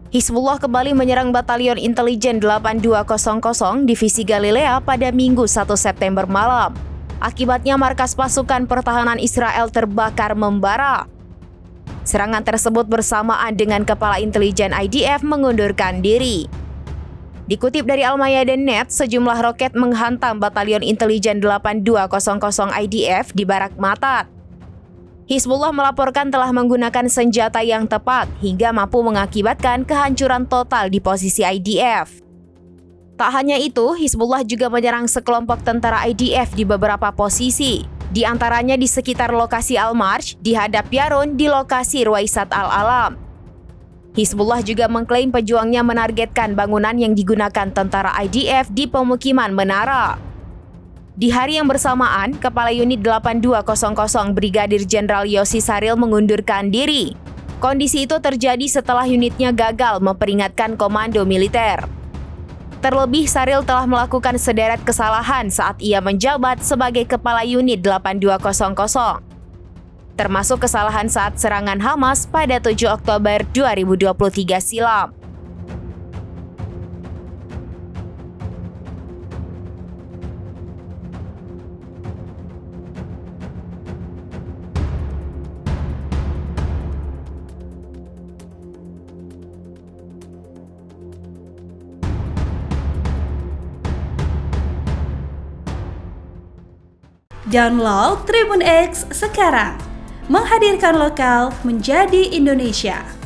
Hizbullah kembali menyerang Batalion Intelijen 8200 Divisi Galilea pada Minggu 1 September malam. Akibatnya markas pasukan pertahanan Israel terbakar membara. Serangan tersebut bersamaan dengan Kepala Intelijen IDF mengundurkan diri. Dikutip dari Al-Mayadin.net, sejumlah roket menghantam Batalion Intelijen 8200 IDF di Barak Matat. Hizbullah melaporkan telah menggunakan senjata yang tepat hingga mampu mengakibatkan kehancuran total di posisi IDF. Tak hanya itu, Hizbullah juga menyerang sekelompok tentara IDF di beberapa posisi, di antaranya di sekitar lokasi Al-Marj, di Hadap Yarun, di lokasi Ruwaisat Al-Alam. Hizbullah juga mengklaim pejuangnya menargetkan bangunan yang digunakan tentara IDF di pemukiman Menara. Di hari yang bersamaan, Kepala Unit 8200 Brigadir Jenderal Yossi Saril mengundurkan diri. Kondisi itu terjadi setelah unitnya gagal memperingatkan komando militer. Terlebih, Saril telah melakukan sederet kesalahan saat ia menjabat sebagai Kepala Unit 8200, termasuk kesalahan saat serangan Hamas pada 7 Oktober 2023 silam. Download Tribun X sekarang, menghadirkan lokal menjadi Indonesia.